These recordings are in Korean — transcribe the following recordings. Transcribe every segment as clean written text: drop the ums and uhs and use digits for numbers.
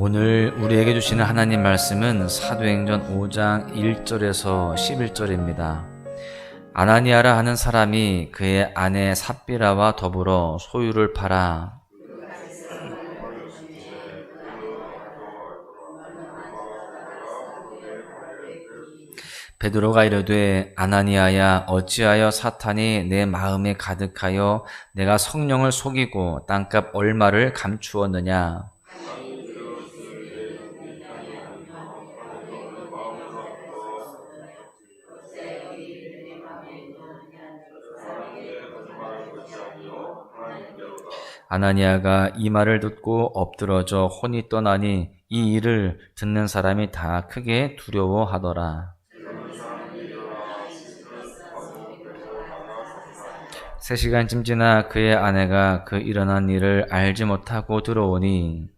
오늘 우리에게 주시는 하나님 말씀은 사도행전 5장 1절에서 11절입니다. 아나니아라 하는 사람이 그의 아내 삽비라와 더불어 소유를 팔아 베드로가 이르되 아나니아야 어찌하여 사탄이 내 마음에 가득하여 내가 성령을 속이고 땅값 얼마를 감추었느냐. 아나니아가 이 말을 듣고 엎드러져 혼이 떠나니 이 일을 듣는 사람이 다 크게 두려워하더라. 3시간쯤 지나 그의 아내가 그 일어난 일을 알지 못하고 들어오니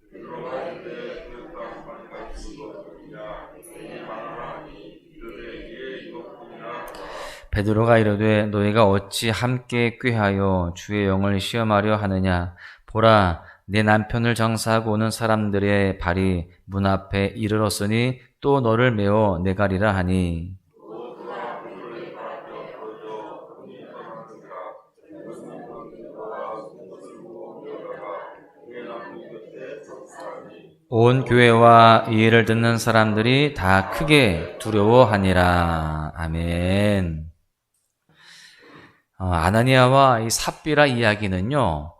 베드로가 이르되 너희가 어찌 함께 꾀하여 주의 영을 시험하려 하느냐. 보라, 내 남편을 장사하고 오는 사람들의 발이 문 앞에 이르렀으니 또 너를 메어 내가리라 하니 온 교회와 이 일을 듣는 사람들이 다 크게 두려워하니라. 아멘. 아나니아와 이 삽비라 이야기는요,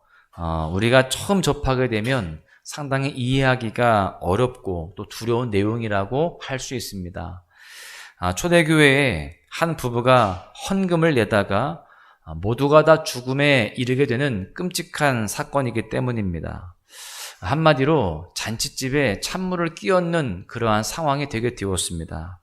우리가 처음 접하게 되면 상당히 이해하기가 어렵고 또 두려운 내용이라고 할 수 있습니다. 초대교회에 한 부부가 헌금을 내다가 모두가 다 죽음에 이르게 되는 끔찍한 사건이기 때문입니다. 한마디로 잔칫집에 찬물을 끼얹는 그러한 상황이 되게 되었습니다.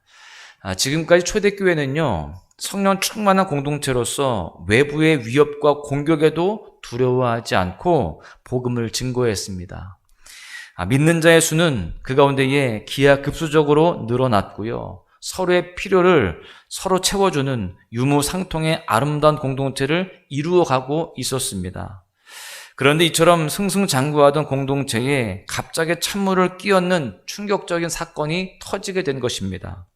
지금까지 초대교회는요, 성령 충만한 공동체로서 외부의 위협과 공격에도 두려워하지 않고 복음을 증거했습니다. 믿는 자의 수는 그 가운데에 기하급수적으로 늘어났고요. 서로의 필요를 서로 채워주는 유무상통의 아름다운 공동체를 이루어가고 있었습니다. 그런데 이처럼 승승장구하던 공동체에 갑자기 찬물을 끼얹는 충격적인 사건이 터지게 된 것입니다.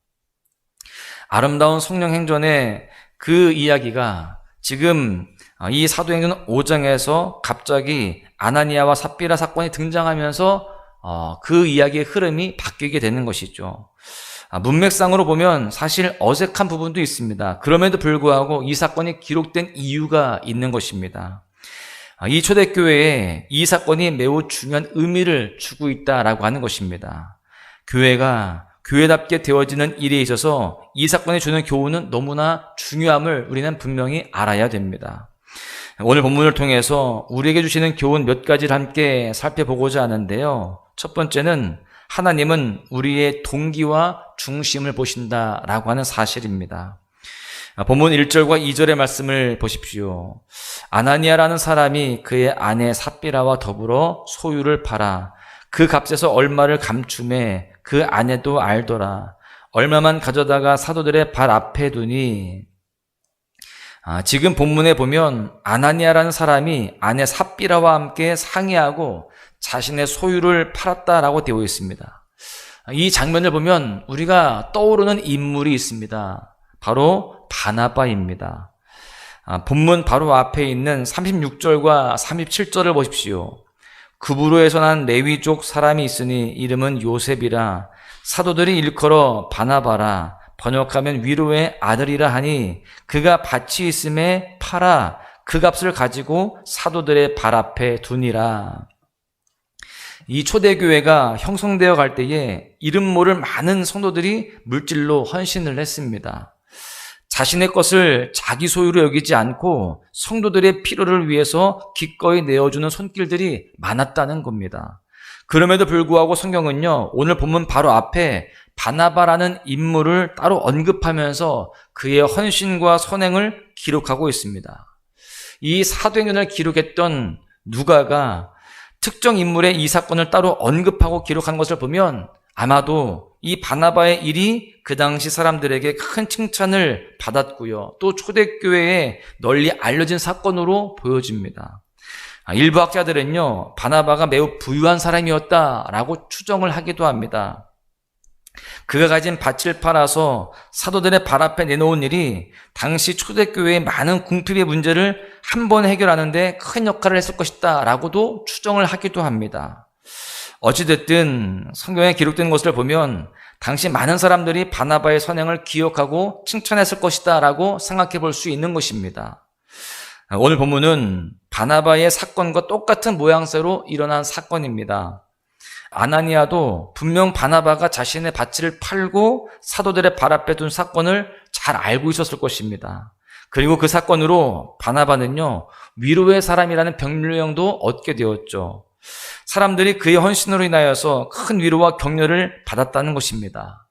아름다운 성령 행전의 그 이야기가 지금 이 사도행전 5장에서 갑자기 아나니아와 삽비라 사건이 등장하면서 그 이야기의 흐름이 바뀌게 되는 것이죠. 문맥상으로 보면 사실 어색한 부분도 있습니다. 그럼에도 불구하고 이 사건이 기록된 이유가 있는 것입니다. 이 초대교회에 이 사건이 매우 중요한 의미를 주고 있다라고 하는 것입니다. 교회가 교회답게 되어지는 일에 있어서 이 사건이 주는 교훈은 너무나 중요함을 우리는 분명히 알아야 됩니다. 오늘 본문을 통해서 우리에게 주시는 교훈 몇 가지를 함께 살펴보고자 하는데요. 첫 번째는 하나님은 우리의 동기와 중심을 보신다라고 하는 사실입니다. 본문 1절과 2절의 말씀을 보십시오. 아나니아라는 사람이 그의 아내 삽비라와 더불어 소유를 팔아 그 값에서 얼마를 감추매 그 아내도 알더라. 얼마만 가져다가 사도들의 발 앞에 두니. 지금 본문에 보면 아나니아라는 사람이 아내 삽비라와 함께 상의하고 자신의 소유를 팔았다라고 되어 있습니다. 이 장면을 보면 우리가 떠오르는 인물이 있습니다. 바로 바나바입니다. 본문 바로 앞에 있는 36절과 37절을 보십시오. 구브로에서 난 레위족 사람이 있으니 이름은 요셉이라. 사도들이 일컬어 바나바라. 번역하면 위로의 아들이라 하니 그가 밭이 있음에 팔아 그 값을 가지고 사도들의 발 앞에 두니라. 이 초대교회가 형성되어 갈 때에 이름 모를 많은 성도들이 물질로 헌신을 했습니다. 자신의 것을 자기 소유로 여기지 않고 성도들의 필요를 위해서 기꺼이 내어주는 손길들이 많았다는 겁니다. 그럼에도 불구하고 성경은요, 오늘 본문 바로 앞에 바나바라는 인물을 따로 언급하면서 그의 헌신과 선행을 기록하고 있습니다. 이 사도행전을 기록했던 누가가 특정 인물의 이 사건을 따로 언급하고 기록한 것을 보면 아마도 이 바나바의 일이 그 당시 사람들에게 큰 칭찬을 받았고요. 또 초대교회에 널리 알려진 사건으로 보여집니다. 일부 학자들은요, 바나바가 매우 부유한 사람이었다라고 추정을 하기도 합니다. 그가 가진 밭을 팔아서 사도들의 발 앞에 내놓은 일이 당시 초대교회의 많은 궁핍의 문제를 한 번에 해결하는데 큰 역할을 했을 것이다 라고도 추정을 하기도 합니다. 어찌됐든 성경에 기록된 것을 보면 당시 많은 사람들이 바나바의 선행을 기억하고 칭찬했을 것이다 라고 생각해 볼 수 있는 것입니다. 오늘 본문은 바나바의 사건과 똑같은 모양새로 일어난 사건입니다. 아나니아도 분명 바나바가 자신의 밭을 팔고 사도들의 발 앞에 둔 사건을 잘 알고 있었을 것입니다. 그리고 그 사건으로 바나바는요, 위로의 사람이라는 병명도 얻게 되었죠. 사람들이 그의 헌신으로 인하여서 큰 위로와 격려를 받았다는 것입니다.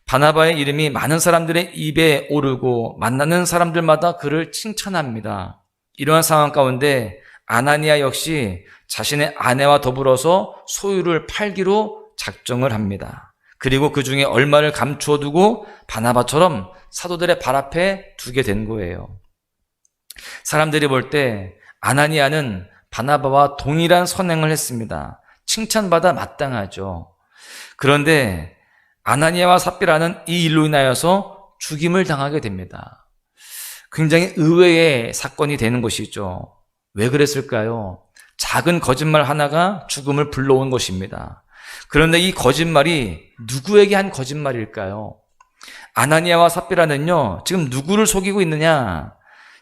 바나바의 이름이 많은 사람들의 입에 오르고 만나는 사람들마다 그를 칭찬합니다. 이러한 상황 가운데 아나니아 역시 자신의 아내와 더불어서 소유를 팔기로 작정을 합니다. 그리고 그 중에 얼마를 감추어 두고 바나바처럼 사도들의 발 앞에 두게 된 거예요. 사람들이 볼 때 아나니아는 바나바와 동일한 선행을 했습니다. 칭찬받아 마땅하죠. 그런데 아나니아와 삽비라는 이 일로 인하여서 죽임을 당하게 됩니다. 굉장히 의외의 사건이 되는 것이죠. 왜 그랬을까요? 작은 거짓말 하나가 죽음을 불러온 것입니다. 그런데 이 거짓말이 누구에게 한 거짓말일까요? 아나니아와 삽비라는요, 지금 누구를 속이고 있느냐?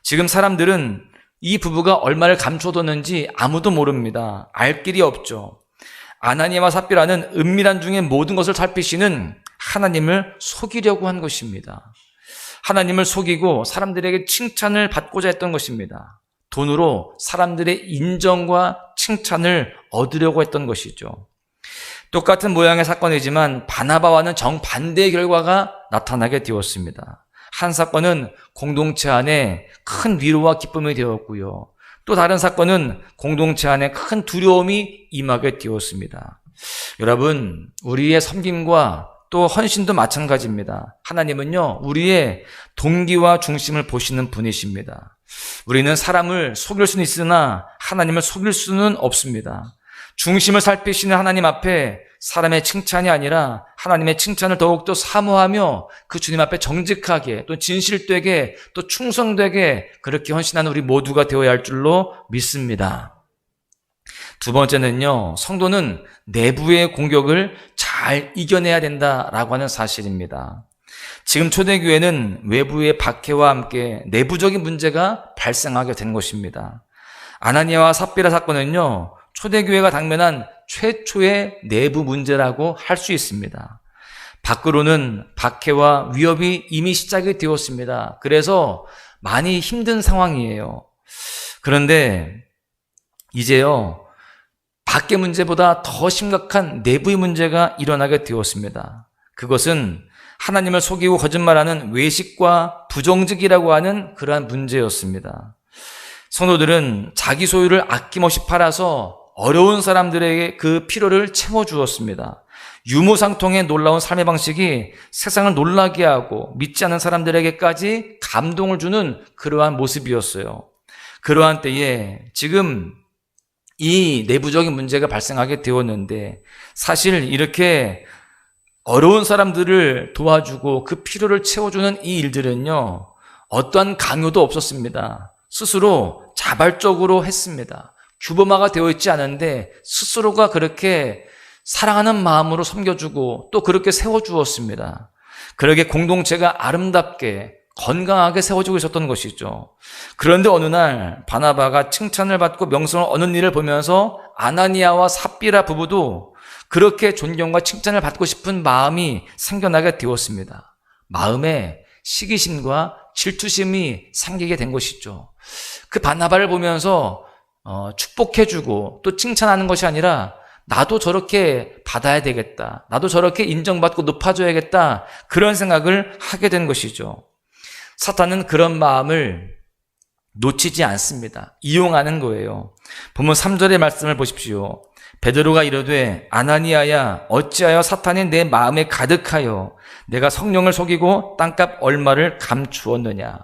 지금 사람들은 이 부부가 얼마를 감춰뒀는지 아무도 모릅니다. 알 길이 없죠. 아나니아와 삽비라는 은밀한 중에 모든 것을 살피시는 하나님을 속이려고 한 것입니다. 하나님을 속이고 사람들에게 칭찬을 받고자 했던 것입니다. 돈으로 사람들의 인정과 칭찬을 얻으려고 했던 것이죠. 똑같은 모양의 사건이지만 바나바와는 정반대의 결과가 나타나게 되었습니다. 한 사건은 공동체 안에 큰 위로와 기쁨이 되었고요. 또 다른 사건은 공동체 안에 큰 두려움이 임하게 되었습니다. 여러분, 우리의 섬김과 또 헌신도 마찬가지입니다. 하나님은요, 우리의 동기와 중심을 보시는 분이십니다. 우리는 사람을 속일 수는 있으나 하나님을 속일 수는 없습니다. 중심을 살피시는 하나님 앞에 사람의 칭찬이 아니라 하나님의 칭찬을 더욱더 사모하며 그 주님 앞에 정직하게 또 진실되게 또 충성되게 그렇게 헌신하는 우리 모두가 되어야 할 줄로 믿습니다. 두 번째는요, 성도는 내부의 공격을 잘 이겨내야 된다라고 하는 사실입니다. 지금 초대교회는 외부의 박해와 함께 내부적인 문제가 발생하게 된 것입니다. 아나니아와 삽비라 사건은요, 초대교회가 당면한 최초의 내부 문제라고 할 수 있습니다. 밖으로는 박해와 위협이 이미 시작이 되었습니다. 그래서 많이 힘든 상황이에요. 그런데 이제요, 밖의 문제보다 더 심각한 내부의 문제가 일어나게 되었습니다. 그것은 하나님을 속이고 거짓말하는 외식과 부정직이라고 하는 그러한 문제였습니다. 성도들은 자기 소유를 아낌없이 팔아서 어려운 사람들에게 그 필요를 채워주었습니다. 유무상통의 놀라운 삶의 방식이 세상을 놀라게 하고 믿지 않는 사람들에게까지 감동을 주는 그러한 모습이었어요. 그러한 때에 지금 이 내부적인 문제가 발생하게 되었는데, 사실 이렇게 어려운 사람들을 도와주고 그 필요를 채워주는 이 일들은요, 어떠한 강요도 없었습니다. 스스로 자발적으로 했습니다. 규범화가 되어 있지 않은데 스스로가 그렇게 사랑하는 마음으로 섬겨주고 또 그렇게 세워주었습니다. 그러게 공동체가 아름답게 건강하게 세워지고 있었던 것이죠. 그런데 어느 날 바나바가 칭찬을 받고 명성을 얻는 일을 보면서 아나니아와 삽비라 부부도 그렇게 존경과 칭찬을 받고 싶은 마음이 생겨나게 되었습니다. 마음에 시기심과 질투심이 생기게 된 것이죠. 그 바나바를 보면서 축복해주고 또 칭찬하는 것이 아니라 나도 저렇게 받아야 되겠다, 나도 저렇게 인정받고 높아져야겠다, 그런 생각을 하게 된 것이죠. 사탄은 그런 마음을 놓치지 않습니다. 이용하는 거예요. 본문 3절의 말씀을 보십시오. 베드로가 이르되 아나니아야, 어찌하여 사탄이 내 마음에 가득하여 내가 성령을 속이고 땅값 얼마를 감추었느냐.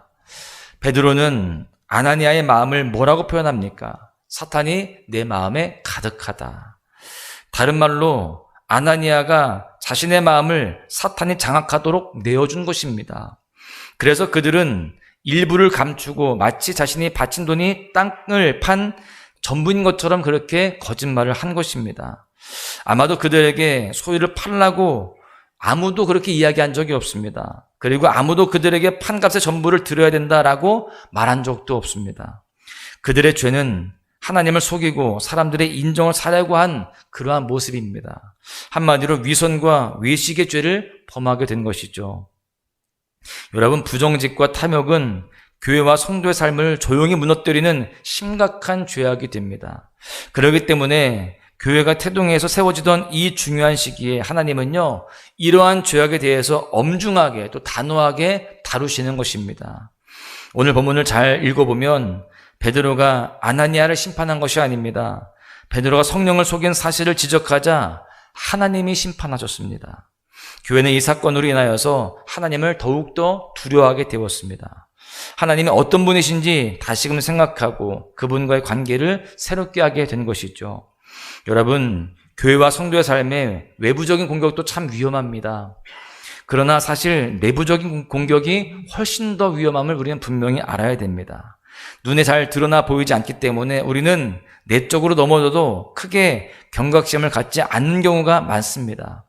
베드로는 아나니아의 마음을 뭐라고 표현합니까? 사탄이 내 마음에 가득하다. 다른 말로 아나니아가 자신의 마음을 사탄이 장악하도록 내어준 것입니다. 그래서 그들은 일부를 감추고 마치 자신이 바친 돈이 땅을 판 전부인 것처럼 그렇게 거짓말을 한 것입니다. 아마도 그들에게 소유를 팔라고 아무도 그렇게 이야기한 적이 없습니다. 그리고 아무도 그들에게 판값의 전부를 드려야 된다라고 말한 적도 없습니다. 그들의 죄는 하나님을 속이고 사람들의 인정을 사려고 한 그러한 모습입니다. 한마디로 위선과 외식의 죄를 범하게 된 것이죠. 여러분, 부정직과 탐욕은 교회와 성도의 삶을 조용히 무너뜨리는 심각한 죄악이 됩니다. 그렇기 때문에 교회가 태동에서 세워지던 이 중요한 시기에 하나님은요, 이러한 죄악에 대해서 엄중하게 또 단호하게 다루시는 것입니다. 오늘 본문을 잘 읽어보면 베드로가 아나니아를 심판한 것이 아닙니다. 베드로가 성령을 속인 사실을 지적하자 하나님이 심판하셨습니다. 교회는 이 사건으로 인하여서 하나님을 더욱더 두려워하게 되었습니다. 하나님이 어떤 분이신지 다시금 생각하고 그분과의 관계를 새롭게 하게 된 것이죠. 여러분, 교회와 성도의 삶에 외부적인 공격도 참 위험합니다. 그러나 사실 내부적인 공격이 훨씬 더 위험함을 우리는 분명히 알아야 됩니다. 눈에 잘 드러나 보이지 않기 때문에 우리는 내적으로 넘어져도 크게 경각심을 갖지 않는 경우가 많습니다.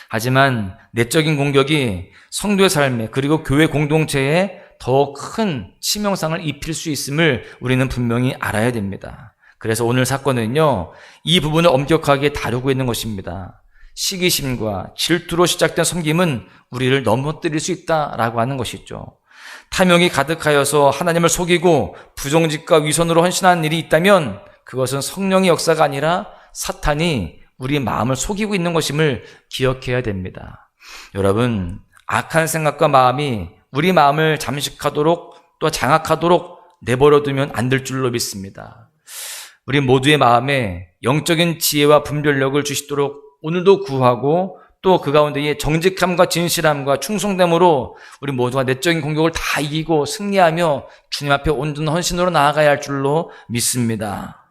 하지만 내적인 공격이 성도의 삶에 그리고 교회 공동체에 더 큰 치명상을 입힐 수 있음을 우리는 분명히 알아야 됩니다. 그래서 오늘 사건은요, 이 부분을 엄격하게 다루고 있는 것입니다. 시기심과 질투로 시작된 섬김은 우리를 넘어뜨릴 수 있다라고 하는 것이죠. 탐욕이 가득하여서 하나님을 속이고 부정직과 위선으로 헌신하는 일이 있다면 그것은 성령의 역사가 아니라 사탄이 우리의 마음을 속이고 있는 것임을 기억해야 됩니다. 여러분, 악한 생각과 마음이 우리 마음을 잠식하도록 또 장악하도록 내버려두면 안 될 줄로 믿습니다. 우리 모두의 마음에 영적인 지혜와 분별력을 주시도록 오늘도 구하고 또 그 가운데에 정직함과 진실함과 충성됨으로 우리 모두가 내적인 공격을 다 이기고 승리하며 주님 앞에 온전한 헌신으로 나아가야 할 줄로 믿습니다.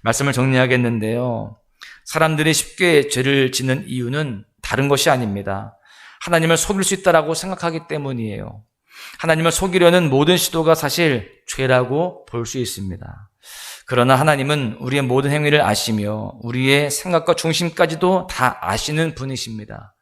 말씀을 정리하겠는데요. 사람들이 쉽게 죄를 짓는 이유는 다른 것이 아닙니다. 하나님을 속일 수 있다라고 생각하기 때문이에요. 하나님을 속이려는 모든 시도가 사실 죄라고 볼 수 있습니다. 그러나 하나님은 우리의 모든 행위를 아시며 우리의 생각과 중심까지도 다 아시는 분이십니다.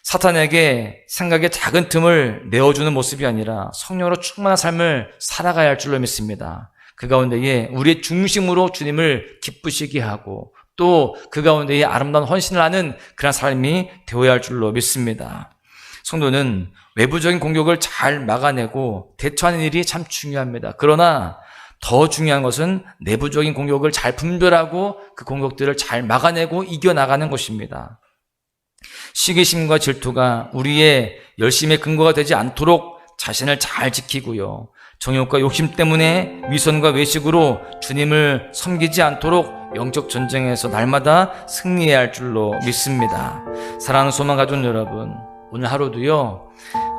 사탄에게 생각의 작은 틈을 내어주는 모습이 아니라 성령으로 충만한 삶을 살아가야 할 줄로 믿습니다. 그 가운데에 우리의 중심으로 주님을 기쁘시게 하고 또 그 가운데에 아름다운 헌신을 하는 그런 삶이 되어야 할 줄로 믿습니다. 성도는 외부적인 공격을 잘 막아내고 대처하는 일이 참 중요합니다. 그러나 더 중요한 것은 내부적인 공격을 잘 분별하고 그 공격들을 잘 막아내고 이겨나가는 것입니다. 시기심과 질투가 우리의 열심의 근거가 되지 않도록 자신을 잘 지키고요. 정욕과 욕심 때문에 위선과 외식으로 주님을 섬기지 않도록 영적 전쟁에서 날마다 승리해야 할 줄로 믿습니다. 사랑하는 소망 가족 여러분, 오늘 하루도요,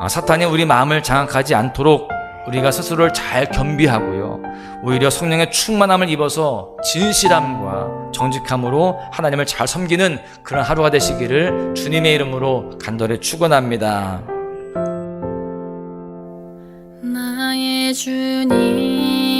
사탄이 우리 마음을 장악하지 않도록 우리가 스스로를 잘 겸비하고요, 오히려 성령의 충만함을 입어서 진실함과 정직함으로 하나님을 잘 섬기는 그런 하루가 되시기를 주님의 이름으로 간절히 축원합니다. 나의 주님